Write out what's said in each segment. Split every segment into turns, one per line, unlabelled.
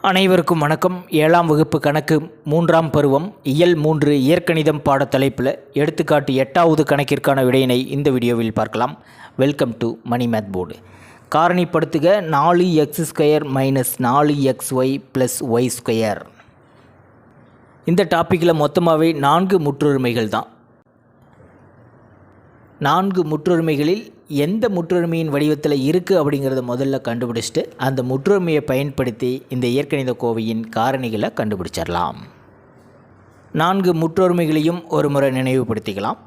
அனைவருக்கும் வணக்கம். 7ஆம் வகுப்பு கணக்கு 3ஆம் பருவம் இயல் 3 இயற்கணிதம் பாடத்தலைப்பில் எடுத்துக்காட்டு 8வது கணக்கிற்கான விடையினை இந்த வீடியோவில் பார்க்கலாம். Welcome to Mani math board. காரணிப்படுத்துக 4x² - 4xy + y². இந்த டாப்பிக்கில் மொத்தமாகவே 4 முற்றுரிமைகள் தான். 4 முற்றுரிமைகளில் எந்த முற்றுரிமையின் வடிவத்தில் இருக்குது அப்படிங்கிறத முதல்ல கண்டுபிடிச்சிட்டு அந்த முற்றுரிமையை பயன்படுத்தி இந்த இயற்கணித கோவையின் காரணிகளை கண்டுபிடிச்சிடலாம். 4 முற்றுரிமைகளையும் ஒரு முறை நினைவுபடுத்திக்கலாம்.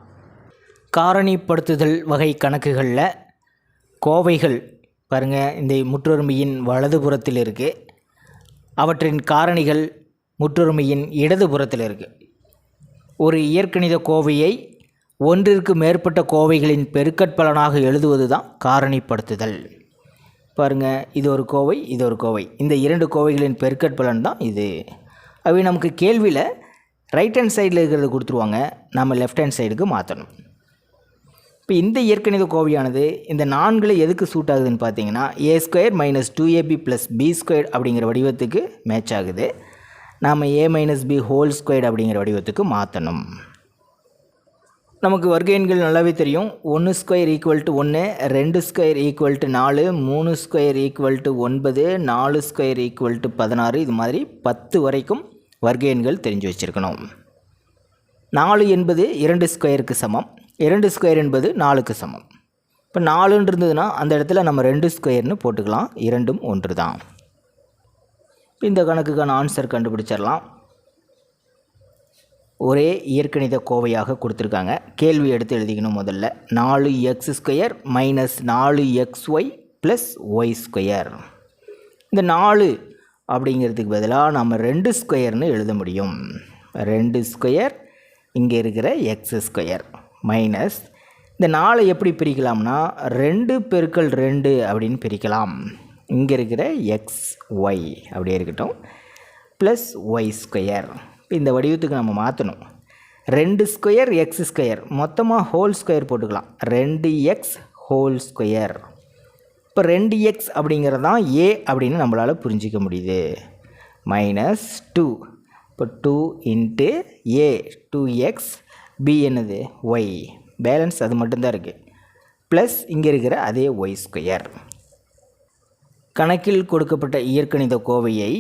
காரணிப்படுத்துதல் வகை கணக்குகளில் கோவைகள் பாருங்கள், இந்த முற்றுரிமையின் வலதுபுறத்தில் இருக்குது. அவற்றின் காரணிகள் முற்றுரிமையின் இடதுபுறத்தில் இருக்குது. ஒரு இயற்கணித கோவையை ஒன்றிற்கு மேற்பட்ட கோவைகளின் பெருக்கற்பலனாக எழுதுவது தான் காரணிப்படுத்துதல். பாருங்கள், இது ஒரு கோவை, இது ஒரு கோவை. இந்த 2 கோவைகளின் பெருக்கற்பலன் தான் இது. அவை நமக்கு கேள்வியில் ரைட் ஹேண்ட் சைடில் இருக்கிறத கொடுத்துருவாங்க, நம்ம லெஃப்ட் ஹேண்ட் சைடுக்கு மாற்றணும். இப்போ இந்த இயற்கணித கோவையானது இந்த 4ல் எதுக்கு சூட் ஆகுதுன்னு பார்த்தீங்கன்னா a² - 2ab + b² அப்படிங்கிற வடிவத்துக்கு மேட்ச் ஆகுது. நாம் a - b ஹோல்² அப்படிங்கிற வடிவத்துக்கு மாற்றணும். நமக்கு வர்க்க எண்கள் நல்லாவே தெரியும். 1² = 1, 2² = 4, 3² = 9, 4² = 16. இது மாதிரி 10 வரைக்கும் வர்க்க எண்கள் தெரிஞ்சு வச்சுருக்கணும். 4 என்பது 2² சமம், 2² என்பது 4க்கு சமம். இப்போ 4 இருந்ததுன்னா அந்த இடத்துல நம்ம 2² போட்டுக்கலாம். இரண்டும் ஒன்று தான். இந்த கணக்குக்கான ஆன்சர் கண்டுபிடிச்சிடலாம். ஒரே இயற்கணித கோவையாக கொடுத்துருக்காங்க. கேள்வி எடுத்து எழுதிக்கணும். முதல்ல 4x² - 4xy + y². இந்த 4 அப்படிங்கிறதுக்கு பதிலாக நம்ம 2² எழுத முடியும். 2² இங்கே இருக்கிற x² மைனஸ் இந்த 4 எப்படி பிரிக்கலாம்னா 2 × 2 அப்படின்னு பிரிக்கலாம். இங்கே இருக்கிற xy அப்படியே இருக்கட்டும் ப்ளஸ் y². இந்த வடிவத்துக்கு நம்ம மாற்றணும். 2² x², மொத்தமாக ஹோல்² போட்டுக்கலாம். 2x ஹோல்². இப்போ 2x அப்படிங்கிறது தான் a அப்படின்னு நம்மளால் புரிஞ்சிக்க முடியுது. -2. இப்போ 2 × a 2x, b என்னது y, பேலன்ஸ் அது மட்டும்தான் இருக்குது. ப்ளஸ் இங்கே இருக்கிற அதே y². கணக்கில் கொடுக்கப்பட்ட இயற்கணித கோவையை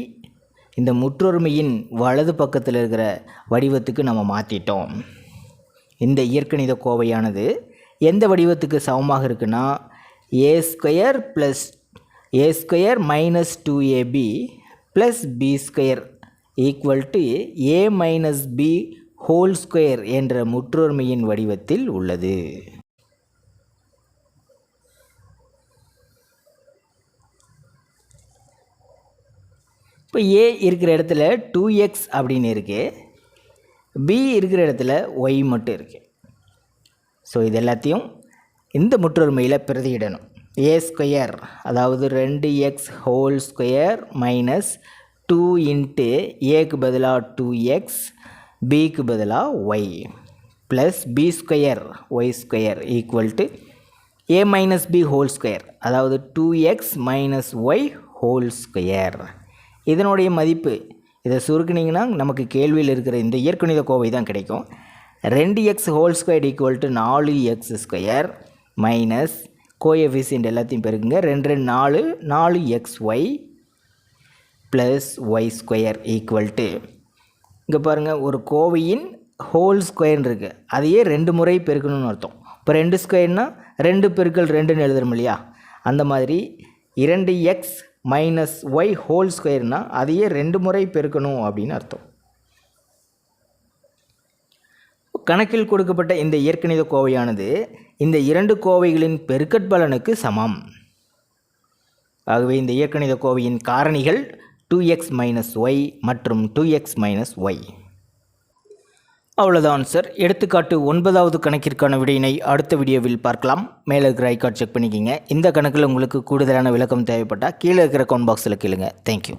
இந்த முற்றொருமையின் வலது பக்கத்தில் இருக்கிற வடிவத்துக்கு நம்ம மாற்றிட்டோம். இந்த இயற்கணித கோவையானது எந்த வடிவத்துக்கு சமமாக இருக்குன்னா a² + a² - 2ab + b² = a - b ஹோல்² என்ற முற்றொருமையின் வடிவத்தில் உள்ளது. இப்போ a இருக்கிற இடத்துல 2x அப்படின்னு இருக்குது, b இருக்கிற இடத்துல y மட்டும் இருக்குது. ஸோ இது எல்லாத்தையும் இந்த முற்றொருமையில் பிரதியிடணும். a² அதாவது 2x ஹோல்² மைனஸ் 2 × aக்கு பதிலாக 2x, bக்கு பதிலாக y plus b² y² = a - b ஹோல்², அதாவது 2x - y ஹோல்². இதனுடைய மதிப்பு இதை சுருக்கினீங்கன்னா நமக்கு கேள்வியில் இருக்கிற இந்த இயற்கணித கோவை தான் கிடைக்கும். 2x ஹோல்² = 4x² மைனஸ் கோஎஃபிஷியன்ட் எல்லாத்தையும் பெருக்குங்க. 2 2 4 4xy ப்ளஸ் y² இங்கே பாருங்கள், ஒரு கோவையின் ஹோல்² இருக்குது, அதையே 2 முறை பெருக்கணும்னு அர்த்தம். இப்போ 2² 2 × 2ன்னு எழுதுறோம் இல்லையா, அந்த மாதிரி 2x - y ஹோல்² அதையே 2 முறை பெருக்கணும் அப்படின்னு அர்த்தம். கணக்கில் கொடுக்கப்பட்ட இந்த இயற்கணித கோவையானது இந்த 2 கோவைகளின் பெருக்கற்பலனுக்கு சமம். ஆகவே இந்த இயற்கணித கோவையின் காரணிகள் 2x - y மற்றும் 2x - y. அவ்வளோதான் சார். எடுத்துக்காட்டு 9வது கணக்கிற்கான விடையினை அடுத்த வீடியோவில் பார்க்கலாம். மேலே இருக்கிற ஐகார்ட் செக் பண்ணிக்கிங்க. இந்த கணக்கில் உங்களுக்கு கூடுதலான விளக்கம் தேவைப்பட்டால் கீழே இருக்கிற கமெண்ட் பாக்ஸில் கேளுங்க. தேங்க்யூ.